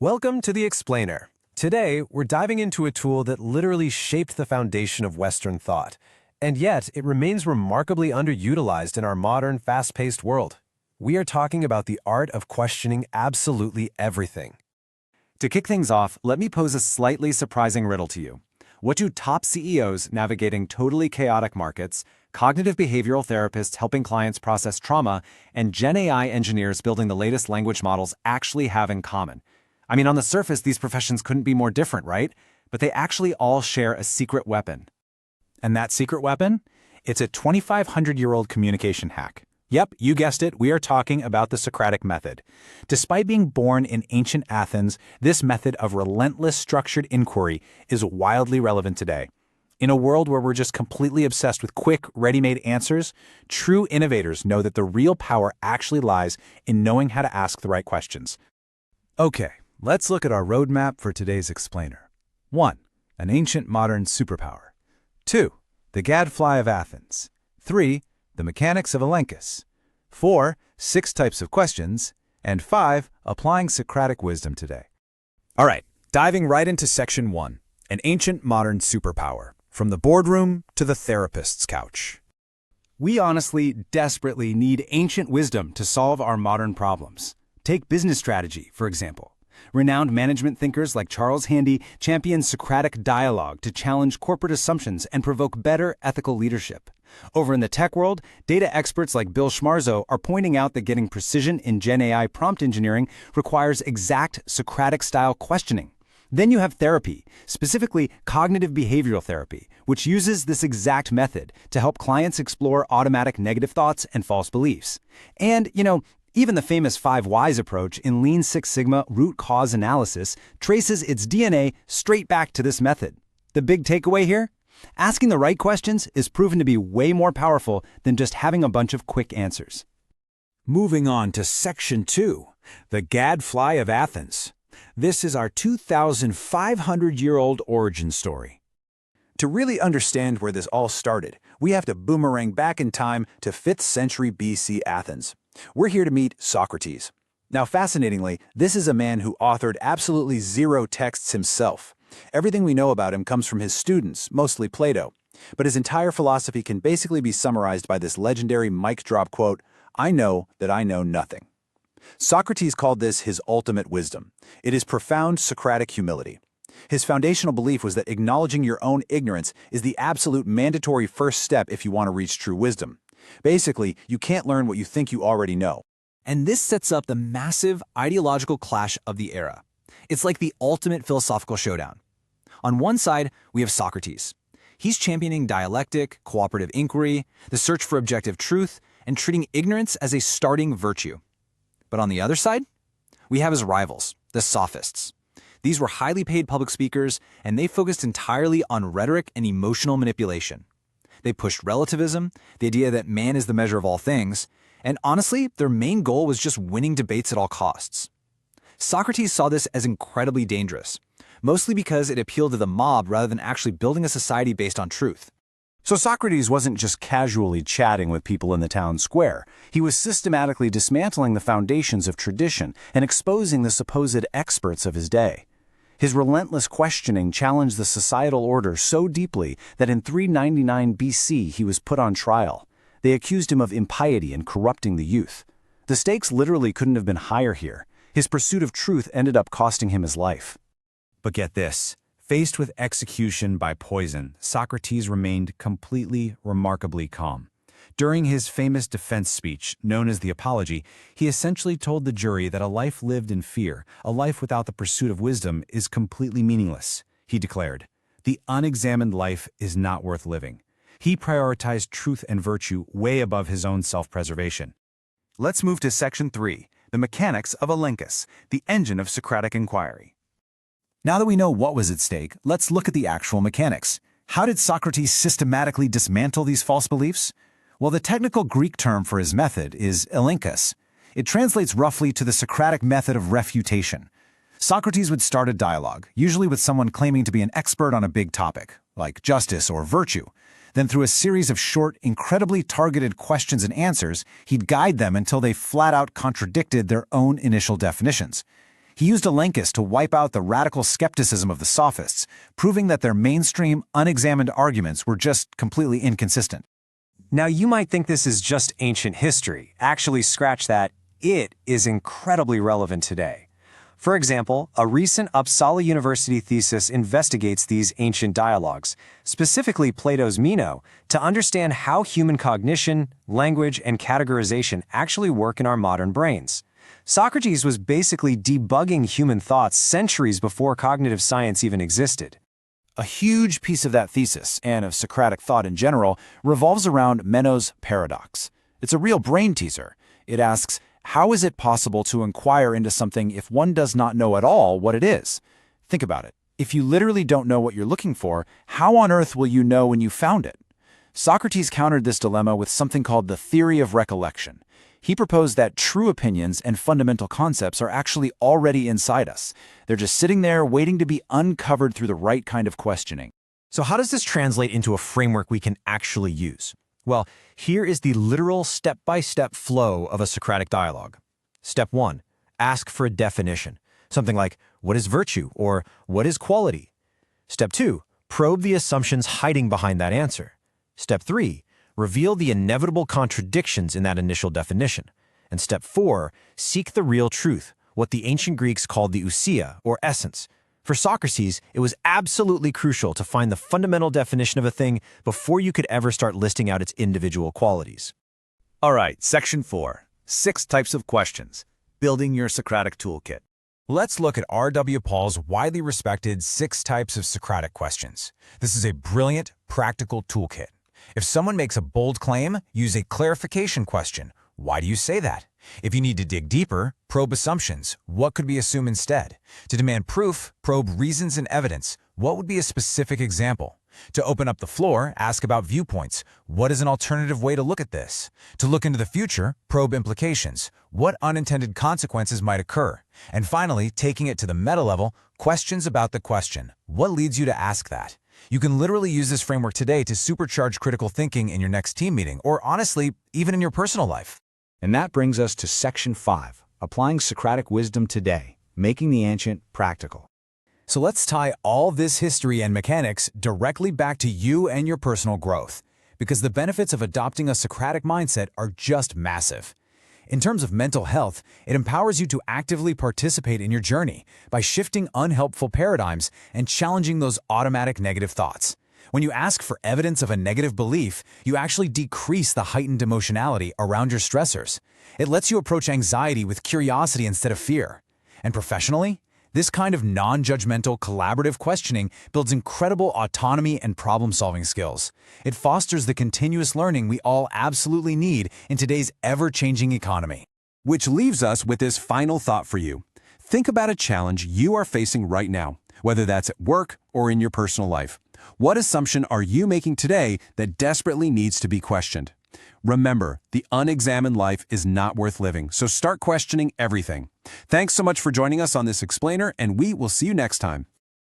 Welcome to The Explainer. Today, we're diving into a tool that literally shaped the foundation of Western thought, and yet it remains remarkably underutilized in our modern, fast-paced world. We are talking about the art of questioning absolutely everything. To kick things off, let me pose a slightly surprising riddle to you. What do top CEOs navigating totally chaotic markets, cognitive behavioral therapists helping clients process trauma, and Gen AI engineers building the latest language models actually have in common? I mean, on the surface, these professions couldn't be more different, right? But they actually all share a secret weapon. And that secret weapon? It's a 2,500-year-old communication hack. Yep, you guessed it, we are talking about the Socratic Method. Despite being born in ancient Athens, this method of relentless structured inquiry is wildly relevant today. In a world where we're just completely obsessed with quick, ready-made answers, true innovators know that the real power actually lies in knowing how to ask the right questions. Okay, let's look at our roadmap for today's explainer. 1. An ancient modern superpower. 2. The gadfly of Athens. 3. The mechanics of Elenchus. 4. 6 types of questions. And 5. Applying Socratic wisdom today. All right, diving right into section 1. An ancient modern superpower. From the boardroom to the therapist's couch. We honestly, desperately need ancient wisdom to solve our modern problems. Take business strategy, for example. Renowned management thinkers like Charles Handy champion Socratic dialogue to challenge corporate assumptions and provoke better ethical leadership. Over in the tech world, data experts like Bill Schmarzo are pointing out that getting precision in Gen AI prompt engineering requires exact Socratic-style questioning. Then you have therapy, specifically cognitive behavioral therapy, which uses this exact method to help clients explore automatic negative thoughts and false beliefs. And, even the famous 5 Whys approach in Lean Six Sigma root cause analysis traces its DNA straight back to this method. The big takeaway here? Asking the right questions is proven to be way more powerful than just having a bunch of quick answers. Moving on to section 2, the gadfly of Athens. This is our 2,500-year-old origin story. To really understand where this all started, we have to boomerang back in time to 5th century BC Athens. We're here to meet Socrates. Now, fascinatingly, this is a man who authored absolutely 0 texts himself. Everything we know about him comes from his students, mostly Plato. But his entire philosophy can basically be summarized by this legendary mic drop quote, "I know that I know nothing." Socrates called this his ultimate wisdom. It is profound Socratic humility. His foundational belief was that acknowledging your own ignorance is the absolute mandatory first step if you want to reach true wisdom. Basically, you can't learn what you think you already know. And this sets up the massive ideological clash of the era. It's like the ultimate philosophical showdown. On one side, we have Socrates. He's championing dialectic, cooperative inquiry, the search for objective truth, and treating ignorance as a starting virtue. But on the other side, we have his rivals, the sophists. These were highly paid public speakers, and they focused entirely on rhetoric and emotional manipulation. They pushed relativism, the idea that man is the measure of all things, and honestly, their main goal was just winning debates at all costs. Socrates saw this as incredibly dangerous, mostly because it appealed to the mob rather than actually building a society based on truth. So Socrates wasn't just casually chatting with people in the town square. He was systematically dismantling the foundations of tradition and exposing the supposed experts of his day. His relentless questioning challenged the societal order so deeply that in 399 BC he was put on trial. They accused him of impiety and corrupting the youth. The stakes literally couldn't have been higher here. His pursuit of truth ended up costing him his life. But get this. Faced with execution by poison, Socrates remained completely, remarkably calm. During his famous defense speech, known as the Apology, he essentially told the jury that a life lived in fear, a life without the pursuit of wisdom, is completely meaningless. He declared, "The unexamined life is not worth living." He prioritized truth and virtue way above his own self-preservation. Let's move to section 3, the mechanics of Elenchus, the engine of Socratic inquiry. Now that we know what was at stake, let's look at the actual mechanics. How did Socrates systematically dismantle these false beliefs? Well, the technical Greek term for his method is elenchus. It translates roughly to the Socratic method of refutation. Socrates would start a dialogue, usually with someone claiming to be an expert on a big topic, like justice or virtue. Then through a series of short, incredibly targeted questions and answers, he'd guide them until they flat out contradicted their own initial definitions. He used Elenchus to wipe out the radical skepticism of the sophists, proving that their mainstream, unexamined arguments were just completely inconsistent. Now, you might think this is just ancient history. Actually, scratch that. It is incredibly relevant today. For example, a recent Uppsala University thesis investigates these ancient dialogues, specifically Plato's Meno, to understand how human cognition, language, and categorization actually work in our modern brains. Socrates was basically debugging human thoughts centuries before cognitive science even existed. A huge piece of that thesis, and of Socratic thought in general, revolves around Meno's paradox. It's a real brain teaser. It asks, how is it possible to inquire into something if one does not know at all what it is? Think about it. If you literally don't know what you're looking for, how on earth will you know when you found it? Socrates countered this dilemma with something called the theory of recollection. He proposed that true opinions and fundamental concepts are actually already inside us. They're just sitting there waiting to be uncovered through the right kind of questioning. So how does this translate into a framework we can actually use? Well, here is the literal step-by-step flow of a Socratic dialogue. Step 1. Ask for a definition. Something like, what is virtue? Or what is quality? Step 2. Probe the assumptions hiding behind that answer. Step 3. Reveal the inevitable contradictions in that initial definition. And step 4. Seek the real truth, what the ancient Greeks called the ousia, or essence. For Socrates, it was absolutely crucial to find the fundamental definition of a thing before you could ever start listing out its individual qualities. All right, Section 4. 6 types of questions. Building your Socratic toolkit. Let's look at R.W. Paul's widely respected 6 types of Socratic questions. This is a brilliant, practical toolkit. If someone makes a bold claim, use a clarification question. Why do you say that? If you need to dig deeper, probe assumptions. What could we assume instead? To demand proof, probe reasons and evidence. What would be a specific example? To open up the floor, ask about viewpoints. What is an alternative way to look at this? To look into the future, probe implications. What unintended consequences might occur? And finally, taking it to the meta level, questions about the question. What leads you to ask that? You can literally use this framework today to supercharge critical thinking in your next team meeting, or honestly, even in your personal life. And that brings us to Section 5, applying Socratic wisdom today, making the ancient practical. So let's tie all this history and mechanics directly back to you and your personal growth, because the benefits of adopting a Socratic mindset are just massive. In terms of mental health, it empowers you to actively participate in your journey by shifting unhelpful paradigms and challenging those automatic negative thoughts. When you ask for evidence of a negative belief, you actually decrease the heightened emotionality around your stressors. It lets you approach anxiety with curiosity instead of fear. And professionally, this kind of non-judgmental, collaborative questioning builds incredible autonomy and problem-solving skills. It fosters the continuous learning we all absolutely need in today's ever-changing economy. Which leaves us with this final thought for you. Think about a challenge you are facing right now, whether that's at work or in your personal life. What assumption are you making today that desperately needs to be questioned? Remember, the unexamined life is not worth living, so start questioning everything. Thanks so much for joining us on this explainer, and we will see you next time.